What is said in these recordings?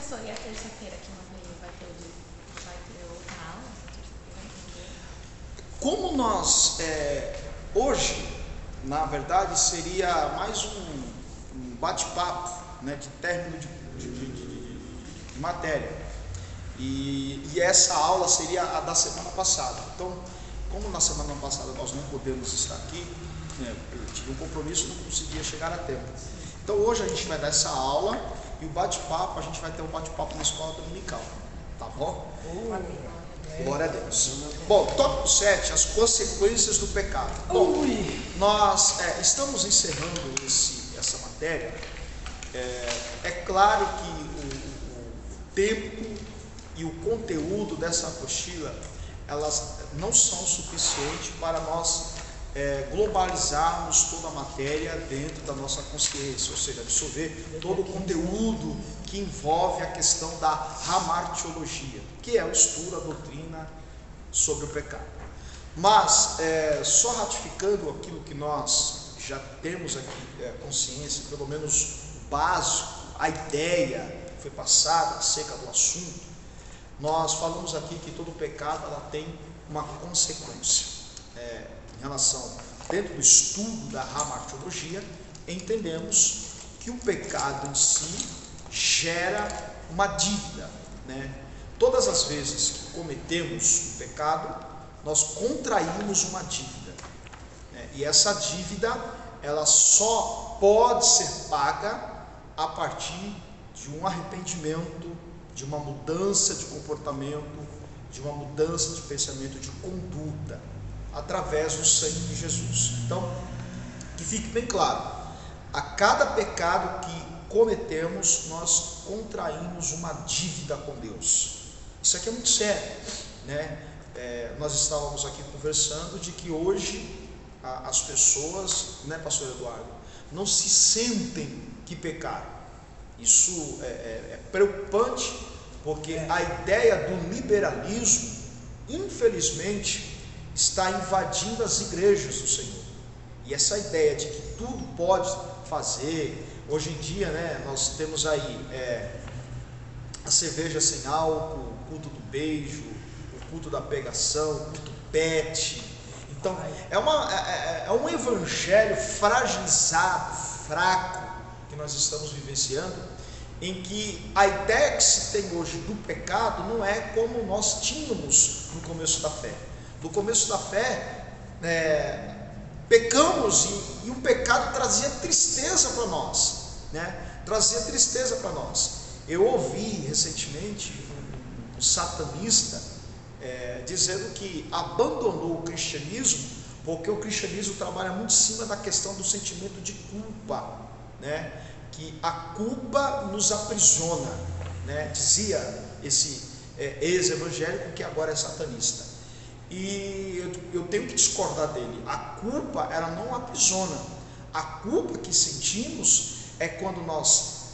professor, e a terça-feira que não veio, vai ter outra aula? Como nós, hoje, na verdade, seria mais um bate-papo, né, de término de matéria, e essa aula seria a da semana passada. Então, como na semana passada nós não podemos estar aqui, né, eu tive um compromisso e não conseguia chegar a tempo. Então hoje a gente vai dar essa aula e o bate-papo, a gente vai ter um bate-papo na escola dominical, tá bom? Glória a Deus. Bom, tópico 7, as consequências do pecado. Bom, nós estamos encerrando essa matéria. É claro que o tempo e o conteúdo dessa apostila, elas não são suficientes para nós globalizarmos toda a matéria dentro da nossa consciência, ou seja, absorver todo o conteúdo que envolve a questão da hamartiologia, que é o estudo, a doutrina sobre o pecado. Mas, só ratificando aquilo que nós já temos aqui consciência, pelo menos o básico, a ideia foi passada acerca do assunto, nós falamos aqui que todo pecado ela tem uma consequência. Em relação, dentro do estudo da hamartiologia, entendemos que o pecado em si gera uma dívida, né? Todas as vezes que cometemos o pecado, nós contraímos uma dívida, né? E essa dívida, ela só pode ser paga a partir de um arrependimento, de uma mudança de comportamento, de uma mudança de pensamento, de conduta, através do sangue de Jesus. Então, que fique bem claro, a cada pecado que cometemos, nós contraímos uma dívida com Deus. Isso aqui é muito sério, né? Nós estávamos aqui conversando de que hoje as pessoas, né, pastor Eduardo, não se sentem que pecaram. Isso é preocupante, porque a ideia do liberalismo, infelizmente, está invadindo as igrejas do Senhor. E essa ideia de que tudo pode fazer, hoje em dia, né, nós temos aí a cerveja sem álcool, o culto do beijo, o culto da pegação, o culto pet. Então, é um evangelho fragilizado, fraco, que nós estamos vivenciando, em que a ideia que se tem hoje do pecado não é como nós tínhamos no começo da fé. No começo da fé, pecamos e o pecado trazia tristeza para nós, né? Trazia tristeza para nós. Eu ouvi recentemente um satanista dizendo que abandonou o cristianismo porque o cristianismo trabalha muito em cima da questão do sentimento de culpa, né? Que a culpa nos aprisiona, né? Dizia esse ex-evangélico que agora é satanista. E eu tenho que discordar dele. A culpa, ela não aprisiona. A culpa que sentimos é quando nós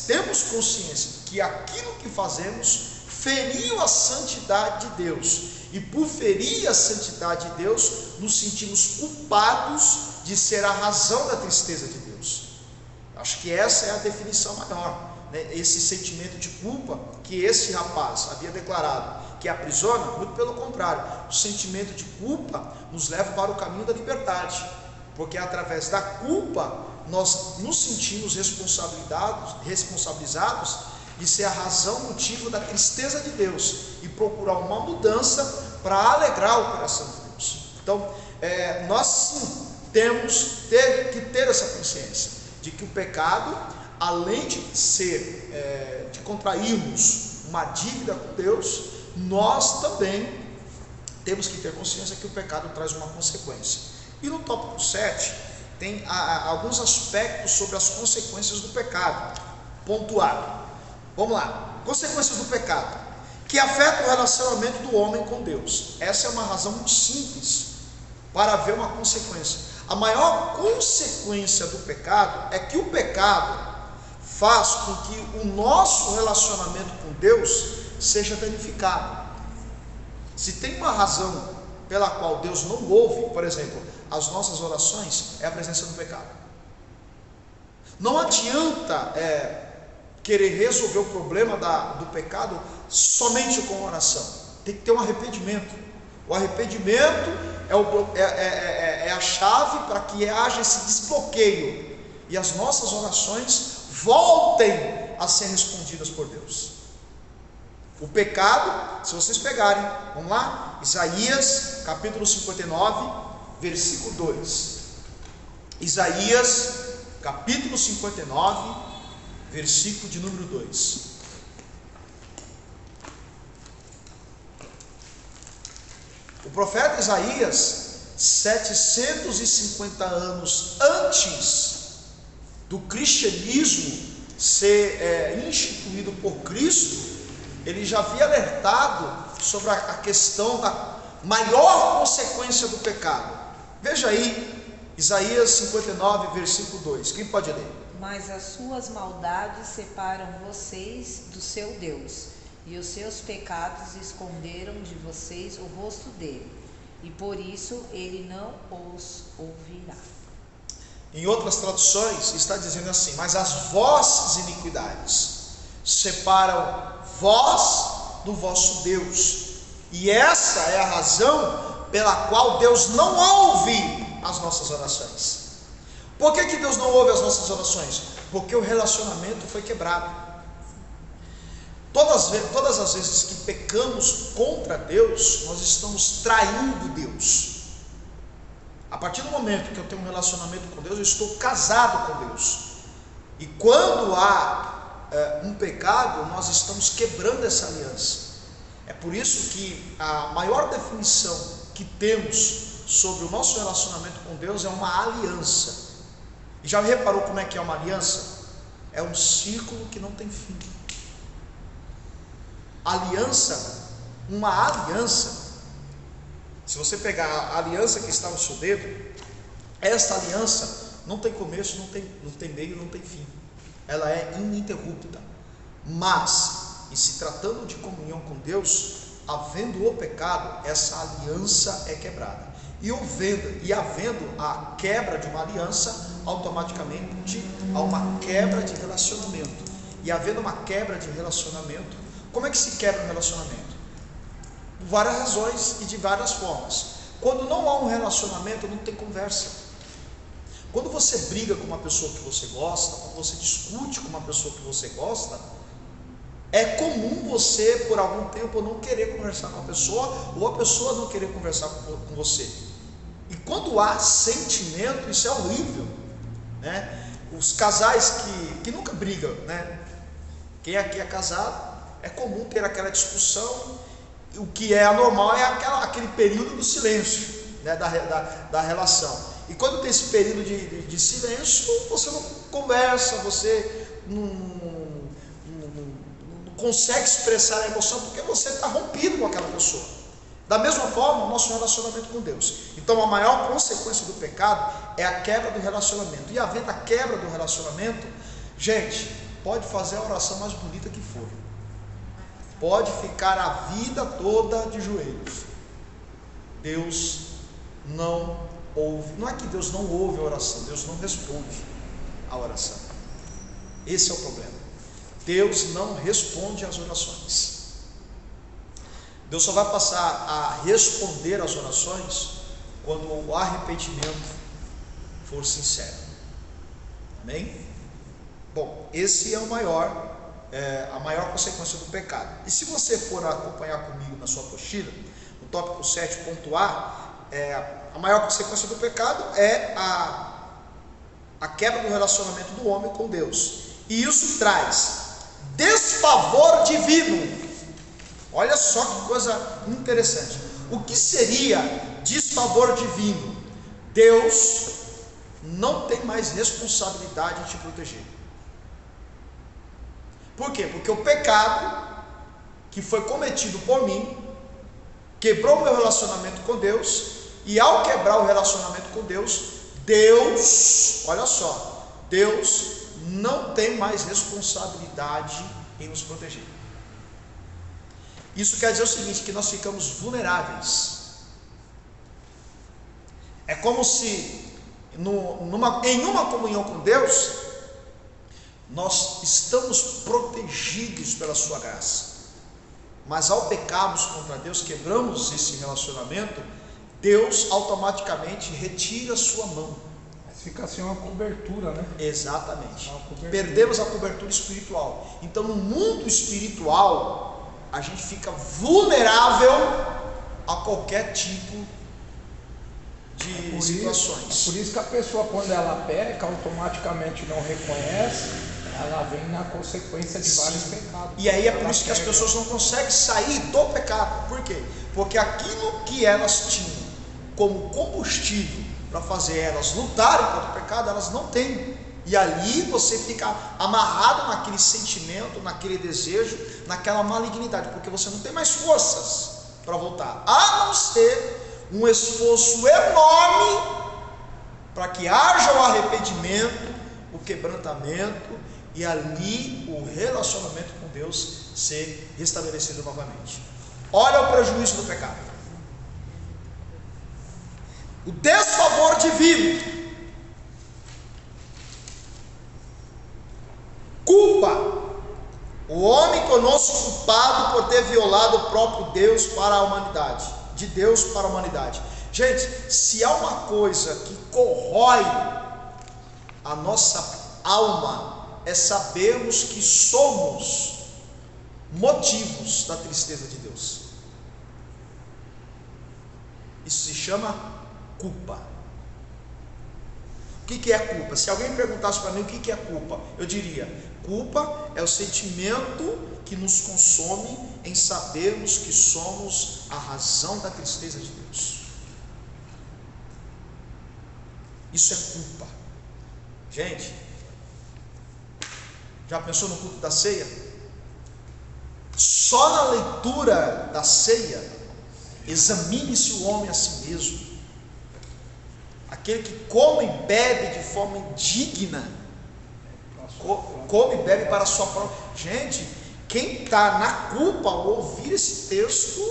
temos consciência que aquilo que fazemos feriu a santidade de Deus, e por ferir a santidade de Deus, nos sentimos culpados de ser a razão da tristeza de Deus. Acho que essa é a definição maior, né? Esse sentimento de culpa que esse rapaz havia declarado que aprisiona, muito pelo contrário, o sentimento de culpa nos leva para o caminho da liberdade, porque através da culpa nós nos sentimos responsabilizados de ser a razão, motivo da tristeza de Deus, e procurar uma mudança para alegrar o coração de Deus. Então, nós sim temos que ter essa consciência de que o pecado, além de de contrairmos uma dívida com Deus, nós também temos que ter consciência que o pecado traz uma consequência. E no tópico 7 tem alguns aspectos sobre as consequências do pecado pontuado. Vamos lá. Consequências do pecado que afetam o relacionamento do homem com Deus. Essa é uma razão muito simples para haver uma consequência. A maior consequência do pecado é que o pecado faz com que o nosso relacionamento com Deus seja danificado. Se tem uma razão pela qual Deus não ouve, por exemplo, as nossas orações, é a presença do pecado. Não adianta querer resolver o problema do pecado somente com oração. Tem que ter um arrependimento. O arrependimento é a chave para que haja esse desbloqueio e as nossas orações voltem a ser respondidas por Deus. O pecado, se vocês pegarem, vamos lá, Isaías capítulo 59, versículo 2. Isaías capítulo 59, versículo de número 2. O profeta Isaías, 750 anos antes do cristianismo ser instituído por Cristo, ele já havia alertado sobre a questão da maior consequência do pecado. Veja aí, Isaías 59, versículo 2. Quem pode ler? Mas as suas maldades separam vocês do seu Deus, e os seus pecados esconderam de vocês o rosto dele, e por isso ele não os ouvirá. Em outras traduções está dizendo assim: mas as vossas iniquidades separam vós do vosso Deus, e essa é a razão pela qual Deus não ouve as nossas orações. Por que Deus não ouve as nossas orações? Porque o relacionamento foi quebrado. Todas as vezes que pecamos contra Deus, nós estamos traindo Deus. A partir do momento que eu tenho um relacionamento com Deus, eu estou casado com Deus. E quando há um pecado, nós estamos quebrando essa aliança. É por isso que a maior definição que temos sobre o nosso relacionamento com Deus é uma aliança. E já reparou como é que é uma aliança? É um círculo que não tem fim. Uma aliança, se você pegar a aliança que está no seu dedo, esta aliança não tem começo, não tem meio, não tem fim. Ela é ininterrupta. Mas, e se tratando de comunhão com Deus, havendo o pecado, essa aliança é quebrada. E havendo a quebra de uma aliança, automaticamente há uma quebra de relacionamento. E havendo uma quebra de relacionamento, como é que se quebra um relacionamento? Por várias razões e de várias formas. Quando não há um relacionamento, não tem conversa. Quando você briga com uma pessoa que você gosta, quando você discute com uma pessoa que você gosta, é comum você, por algum tempo, não querer conversar com a pessoa, ou a pessoa não querer conversar com você. E quando há sentimento, isso é horrível, né? Os casais que nunca brigam, né? Quem aqui é casado, é comum ter aquela discussão. O que é anormal é aquele período do silêncio, né, da relação. E quando tem esse período de silêncio, você não conversa, você não consegue expressar a emoção, porque você está rompido com aquela pessoa. Da mesma forma, o nosso relacionamento com Deus. Então a maior consequência do pecado é a quebra do relacionamento. E havendo a quebra do relacionamento, gente, pode fazer a oração mais bonita que for, pode ficar a vida toda de joelhos, Deus não ouve. Não é que Deus não ouve a oração, Deus não responde a oração. Esse é o problema. Deus não responde às orações. Deus só vai passar a responder às orações quando o arrependimento for sincero. Amém? Bom, esse é a maior consequência do pecado. E se você for acompanhar comigo na sua apostila, no tópico 7.a, a maior consequência do pecado é a quebra do relacionamento do homem com Deus. E isso traz desfavor divino. Olha só que coisa interessante. O que seria desfavor divino? Deus não tem mais responsabilidade em te proteger. Por quê? Porque o pecado que foi cometido por mim quebrou o meu relacionamento com Deus, e ao quebrar o relacionamento com Deus, olha só, Deus não tem mais responsabilidade em nos proteger. Isso quer dizer o seguinte, que nós ficamos vulneráveis. É como se em uma comunhão com Deus, nós estamos protegidos pela sua graça. Mas ao pecarmos contra Deus, quebramos esse relacionamento, Deus automaticamente retira a sua mão. Mas fica assim uma cobertura, né? Exatamente. Uma cobertura. Perdemos a cobertura espiritual. Então no mundo espiritual, a gente fica vulnerável a qualquer tipo de situações. Por isso que a pessoa, quando ela peca, automaticamente não reconhece, ela vem na consequência de vários pecados. E aí é por isso que as pessoas não conseguem sair do pecado. Por quê? Porque aquilo que elas tinham como combustível para fazer elas lutarem contra o pecado, elas não têm. E ali você fica amarrado naquele sentimento, naquele desejo, naquela malignidade, porque você não tem mais forças para voltar, a não ser um esforço enorme para que haja o arrependimento, o quebrantamento, e ali o relacionamento com Deus ser restabelecido novamente. Olha o prejuízo do pecado, o desfavor divino, culpa. O homem tornou-se culpado por ter violado o próprio Deus para a humanidade, de Deus para a humanidade. Gente, se há uma coisa que corrói a nossa alma, é sabermos que somos motivos da tristeza de Deus. Isso se chama culpa. O que é culpa? Se alguém perguntasse para mim o que é culpa, eu diria: culpa é o sentimento que nos consome em sabermos que somos a razão da tristeza de Deus. Isso é culpa. Gente, já pensou no culto da ceia? Só na leitura da ceia, examine-se o homem a si mesmo. Aquele que come e bebe de forma indigna, come e bebe para a sua própria. Gente, quem está na culpa ao ouvir esse texto,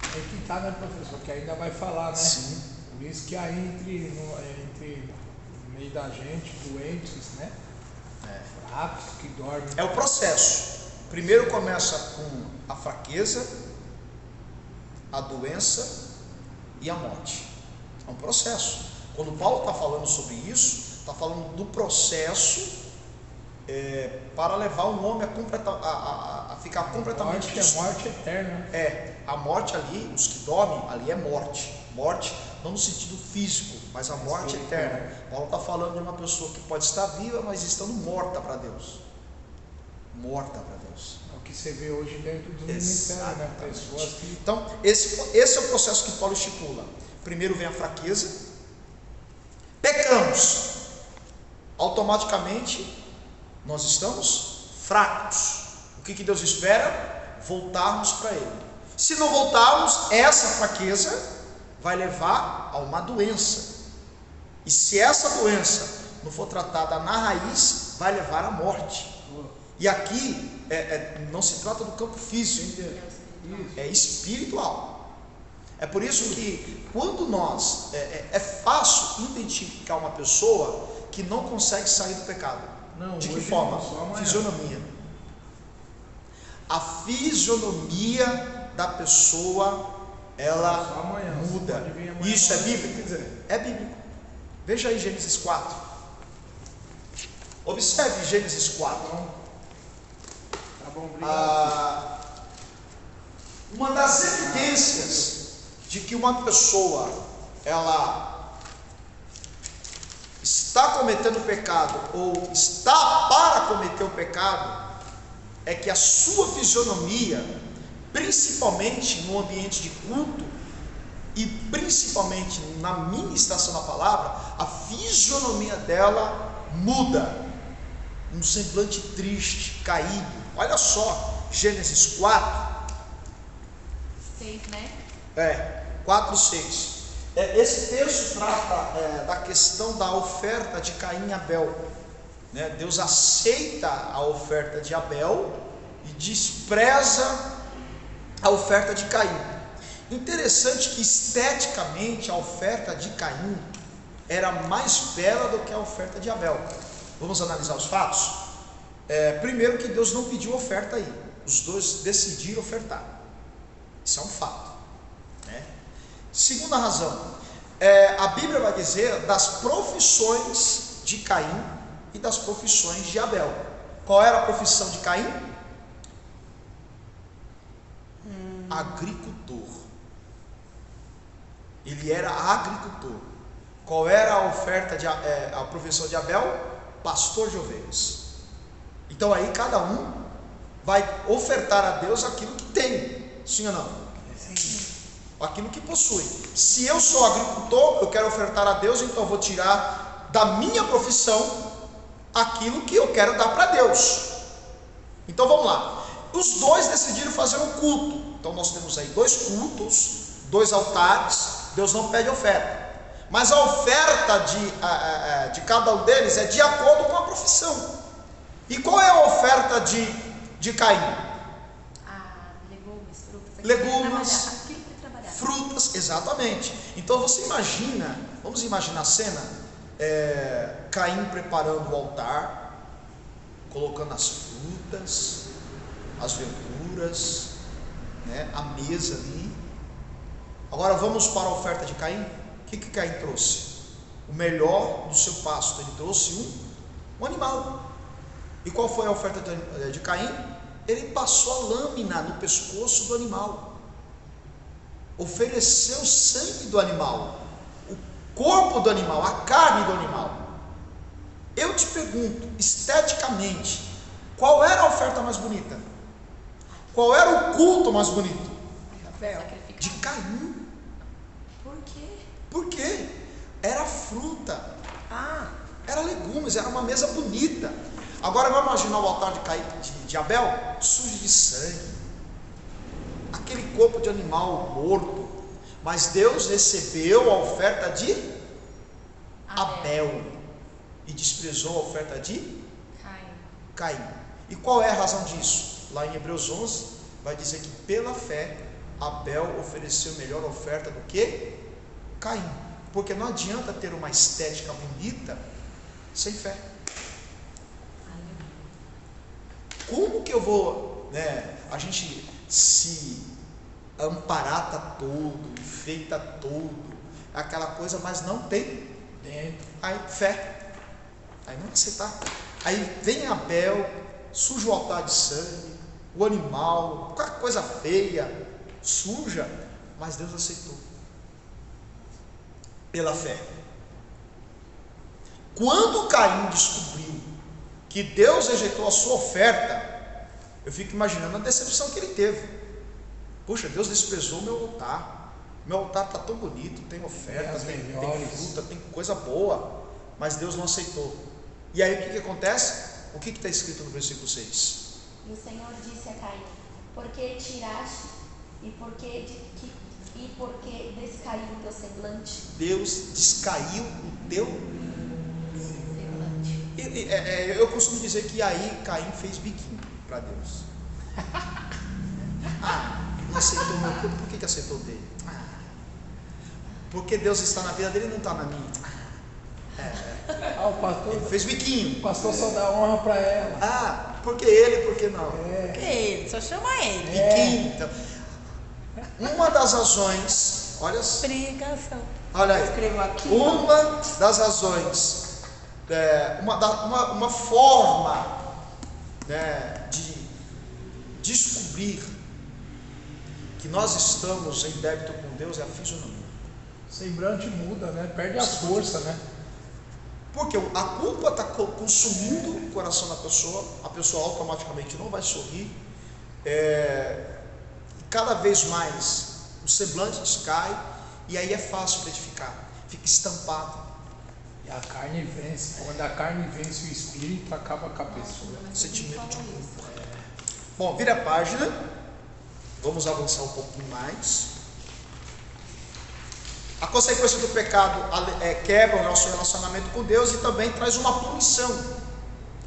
é que está, né, professor? Que ainda vai falar, né? Sim. Por isso que há entre no meio da gente doentes, né? Fracos que dormem. é o processo. Primeiro começa com a fraqueza, a doença e a morte. É um processo. Quando Paulo está falando sobre isso, está falando do processo para levar um homem a ficar completamente Morte eterna. a morte ali, os que dormem ali é morte. Morte não no sentido físico, mas a morte eterna. Paulo está falando de uma pessoa que pode estar viva, mas estando morta para Deus. Morta para Deus. É o que você vê hoje dentro do ministério, né? Pessoas que... Então, esse é o processo que Paulo estipula. Primeiro vem a fraqueza, pecamos, automaticamente nós estamos fracos. O que Deus espera? Voltarmos para Ele. Se não voltarmos, essa fraqueza vai levar a uma doença, e se essa doença não for tratada na raiz, vai levar à morte. E aqui não se trata do campo físico, é espiritual. É por isso que quando nós é fácil identificar uma pessoa que não consegue sair do pecado. De que forma? Fisionomia. A fisionomia da pessoa, ela muda. Isso é bíblico? É bíblico. Veja aí Gênesis 4. Observe Gênesis 4. Tá bom, obrigado. Uma das evidências de que uma pessoa ela está cometendo pecado ou está para cometer o pecado é que a sua fisionomia, principalmente no ambiente de culto e principalmente na ministração da palavra, a fisionomia dela muda, um semblante triste, caído. Olha só, Gênesis 4, 6, né? 4, 6. Esse texto trata da questão da oferta de Caim e Abel. Deus aceita a oferta de Abel e despreza a oferta de Caim. Interessante que esteticamente a oferta de Caim era mais bela do que a oferta de Abel. Vamos analisar os fatos? Primeiro que Deus não pediu oferta aí, os dois decidiram ofertar, isso é um fato, né? Segunda razão, a Bíblia vai dizer das profissões de Caim e das profissões de Abel. Qual era a profissão de Caim? Agricultor. Ele era agricultor. Qual era a oferta a profissão de Abel? Pastor de ovelhas. Então aí cada um vai ofertar a Deus aquilo que tem, sim ou não? Sim. Aquilo que possui. Se eu sou agricultor, eu quero ofertar a Deus, então eu vou tirar da minha profissão aquilo que eu quero dar para Deus. Então vamos lá. Os dois decidiram fazer um culto. Então nós temos aí 2 cultos, 2 altares. Deus não pede oferta, mas a oferta de cada um deles é de acordo com a profissão. E qual é a oferta de Caim? Legumes, frutas. Legumes, Aquilo para trabalhar. frutas, exatamente. Então você imagina, vamos imaginar a cena, Caim preparando o altar, colocando as frutas, as verduras, né, a mesa ali. Agora vamos para a oferta de Caim. O que Caim trouxe? O melhor do seu pasto. Ele trouxe um animal. E qual foi a oferta de Caim? Ele passou a lâmina no pescoço do animal, ofereceu o sangue do animal, o corpo do animal, a carne do animal. Eu te pergunto, esteticamente, qual era a oferta mais bonita? Qual era o culto mais bonito? De Caim. Por quê? Por quê? Era fruta, era legumes, era uma mesa bonita. Agora vamos imaginar o altar de Caim, de Abel, sujo de sangue, aquele corpo de animal morto. Mas Deus recebeu a oferta de Abel e desprezou a oferta de Caim. E qual é a razão disso? Lá em Hebreus 11 vai dizer que pela fé Abel ofereceu melhor oferta do que Caim, porque não adianta ter uma estética bonita sem fé. Como que eu vou, a gente se amparar tá todo, enfeita todo, aquela coisa, mas não tem dentro, aí fé, aí não aceitar. Aí vem Abel, suja o altar de sangue, o animal, qualquer coisa feia, suja, mas Deus aceitou, pela fé. Quando Caim descobriu que Deus rejeitou a sua oferta, eu fico imaginando a decepção que ele teve. Puxa, Deus desprezou meu altar está tão bonito, tem oferta, tem fruta, tem coisa boa, mas Deus não aceitou. E aí o que acontece? O que está escrito no versículo 6? E o Senhor disse a Caim: por que tiraste e por que descaiu o teu semblante? Deus descaiu o teu semblante. Eu costumo dizer que aí Caim fez biquinho para Deus. Não aceitou meu corpo, por que aceitou dele? Porque Deus está na vida dele e não está na minha. O pastor, ele fez biquinho. O pastor só dá honra para ela. Porque ele, por que não? Porque ele, só chama ele. Biquinho. Então, uma das razões, olha Pregação. Olha aí, escrevo aqui. uma das razões, uma forma de descobrir que nós estamos em débito com Deus é a fisionomia. Semblante muda, perde a força, Porque a culpa está consumindo o coração da pessoa, a pessoa automaticamente não vai sorrir, cada vez mais o semblante descai, e aí é fácil identificar, fica estampado. E a carne vence. Quando a carne vence o espírito, acaba com a pessoa. Sentimento de culpa. Bom, vira a página, vamos avançar um pouquinho mais. A consequência do pecado quebra o nosso relacionamento com Deus e também traz uma punição.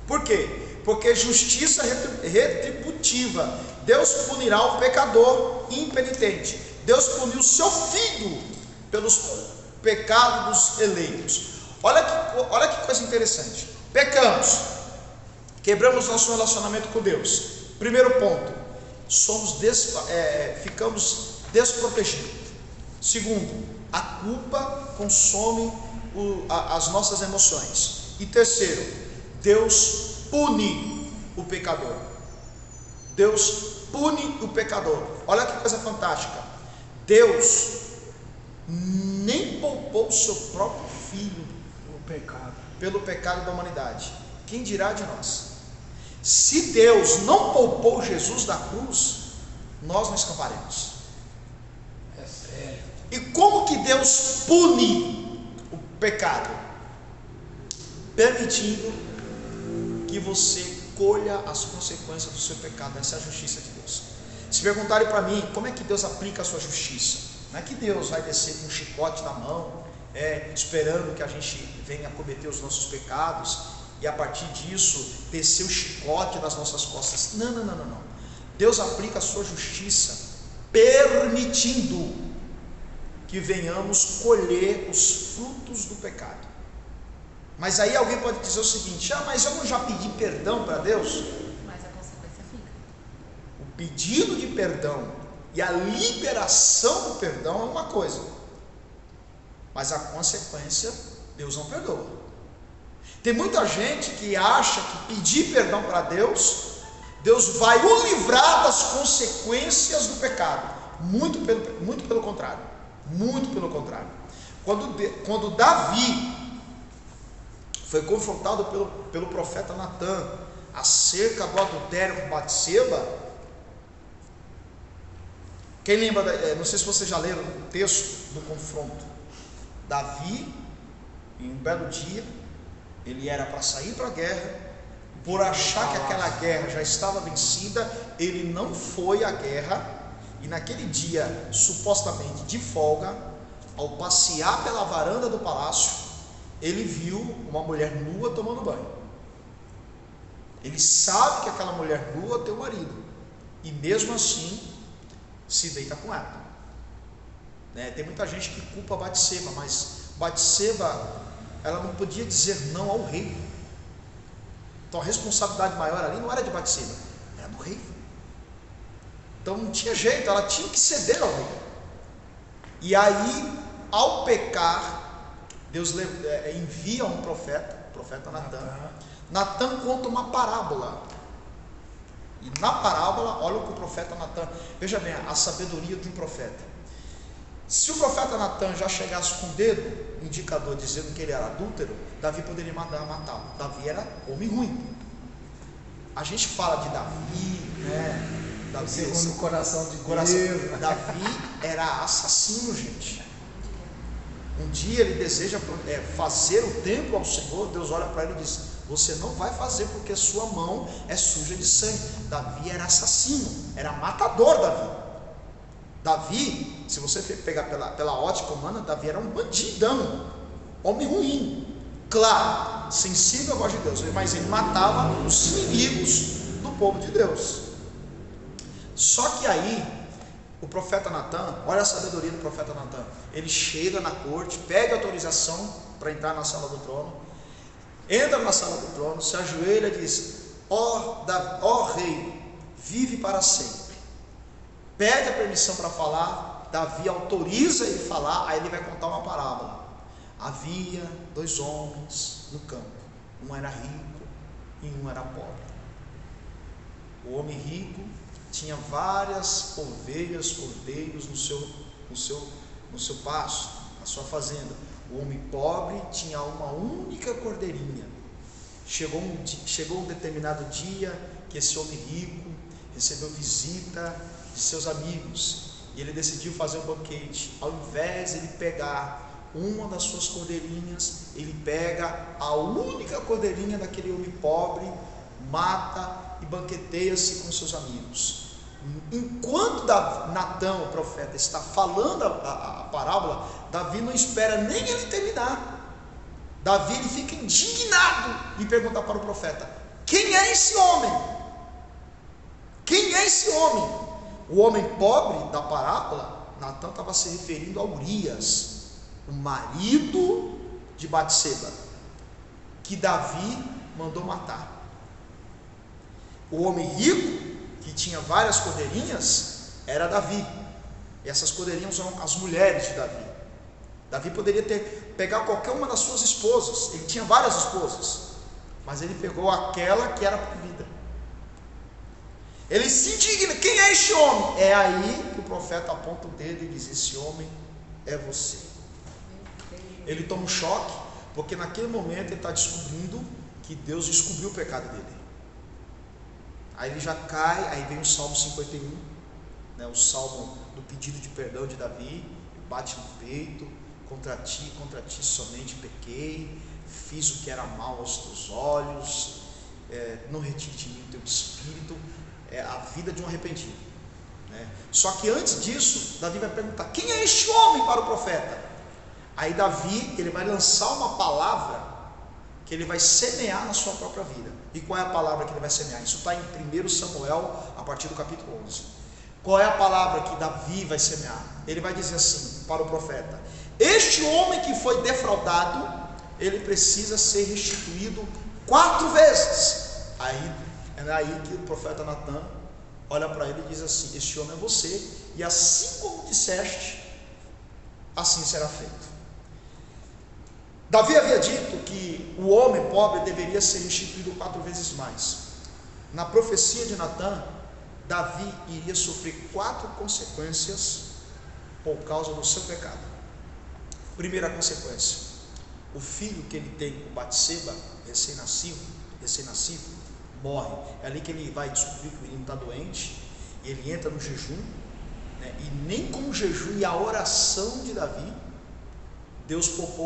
Por quê? Porque justiça retributiva. Deus punirá o pecador impenitente. Deus puniu o seu filho pelos pecados dos eleitos. Olha que coisa interessante. Pecamos. Quebramos nosso relacionamento com Deus. Primeiro ponto, ficamos desprotegidos. Segundo, a culpa consome as nossas emoções. E terceiro, Deus pune o pecador. Deus pune o pecador. Olha que coisa fantástica. Deus nem poupou o seu próprio filho pelo pecado da humanidade. Quem dirá de nós? Se Deus não poupou Jesus da cruz, nós não escaparemos. É sério. E como que Deus pune o pecado? Permitindo que você colha as consequências do seu pecado. Essa é a justiça de Deus. Se perguntarem para mim, como é que Deus aplica a sua justiça? Não é que Deus vai descer com um chicote na mão, esperando que a gente venha cometer os nossos pecados, e a partir disso, descer o chicote das nossas costas. Não. Deus aplica a sua justiça, permitindo que venhamos colher os frutos do pecado. Mas aí alguém pode dizer o seguinte: mas eu não já pedi perdão para Deus? Mas a consequência fica. O pedido de perdão e a liberação do perdão é uma coisa, mas a consequência, Deus não perdoa. Tem muita gente que acha que pedir perdão para Deus, Deus vai o livrar das consequências do pecado. Muito pelo contrário. Quando Davi foi confrontado pelo profeta Natan acerca do adultério com Batseba, quem lembra, não sei se vocês já leram o texto do confronto. Davi, em um belo dia, ele era para sair para a guerra, por achar que aquela guerra já estava vencida, ele não foi à guerra, e naquele dia, supostamente de folga, ao passear pela varanda do palácio, ele viu uma mulher nua tomando banho. Ele sabe que aquela mulher nua tem um marido, e mesmo assim se deita com ela. Tem muita gente que culpa Batseba, mas Batseba, ela não podia dizer não ao rei. Então a responsabilidade maior ali não era de Batseba, era do rei. Então não tinha jeito, ela tinha que ceder ao rei. E aí, ao pecar, Deus envia um profeta, o profeta Natan. Natan conta uma parábola. E na parábola, olha o que o profeta Natan, veja bem, a sabedoria de um profeta. Se o profeta Natan já chegasse com o dedo indicador dizendo que ele era adúltero, Davi poderia matá-lo. Davi era homem ruim. A gente fala de Davi, Davi segundo o coração de Deus. Davi era assassino, gente. Um dia ele deseja fazer o templo ao Senhor. Deus olha para ele e diz: você não vai fazer porque sua mão é suja de sangue. Davi era assassino, era matador. Davi, se você pegar pela ótica humana, Davi era um bandidão, homem ruim, claro, sensível à voz de Deus, mas ele matava os inimigos do povo de Deus. Só que aí, o profeta Natan, olha a sabedoria do profeta Natan, ele chega na corte, pede autorização para entrar na sala do trono, entra na sala do trono, se ajoelha e diz: ó rei, vive para sempre. Pede a permissão para falar. Davi autoriza ele falar. Aí ele vai contar uma parábola. Havia 2 homens no campo, um era rico e um era pobre. O homem rico tinha várias ovelhas, cordeiros no seu pasto, na sua fazenda. O homem pobre tinha uma única cordeirinha. Chegou um determinado dia que esse homem rico recebeu visita de seus amigos, e ele decidiu fazer um banquete. Ao invés de ele pegar uma das suas cordeirinhas, ele pega a única cordeirinha daquele homem pobre, mata e banqueteia-se com seus amigos. Enquanto Natan, o profeta, está falando a parábola, Davi não espera nem ele terminar. Davi ele fica indignado e pergunta para o profeta: quem é esse homem? Quem é esse homem? O homem pobre da parábola, Natan estava se referindo a Urias, o marido de Batseba, que Davi mandou matar. O homem rico, que tinha várias cordeirinhas, era Davi. E essas cordeirinhas são as mulheres de Davi. Davi poderia pegar qualquer uma das suas esposas. Ele tinha várias esposas, mas ele pegou aquela que era proibida. Ele se indigna: quem é este homem? É aí que o profeta aponta o dedo e diz: esse homem é você. Ele toma um choque, porque naquele momento ele está descobrindo que Deus descobriu o pecado dele. Aí ele já cai, aí vem o Salmo 51, né, o salmo do pedido de perdão de Davi. Bate no peito: contra ti somente pequei, fiz o que era mal aos teus olhos, não retire de mim o teu espírito. É a vida de um arrependido, né? Só que antes disso, Davi vai perguntar: quem é este homem, para o profeta? Aí Davi, ele vai lançar uma palavra que ele vai semear na sua própria vida. E qual é a palavra que ele vai semear? Isso está em 1 Samuel, a partir do capítulo 11. Qual é a palavra que Davi vai semear? Ele vai dizer assim para o profeta: este homem que foi defraudado, ele precisa ser restituído 4 vezes. É aí que o profeta Natan olha para ele e diz assim: este homem é você, e assim como disseste, assim será feito. Davi havia dito que o homem pobre deveria ser restituído 4 vezes mais. Na profecia de Natan, Davi iria sofrer 4 consequências por causa do seu pecado. Primeira consequência: o filho que ele tem com Batseba, recém-nascido, morre. É ali que ele vai descobrir que o menino está doente, e ele entra no jejum, né? E nem com o jejum e a oração de Davi, Deus poupou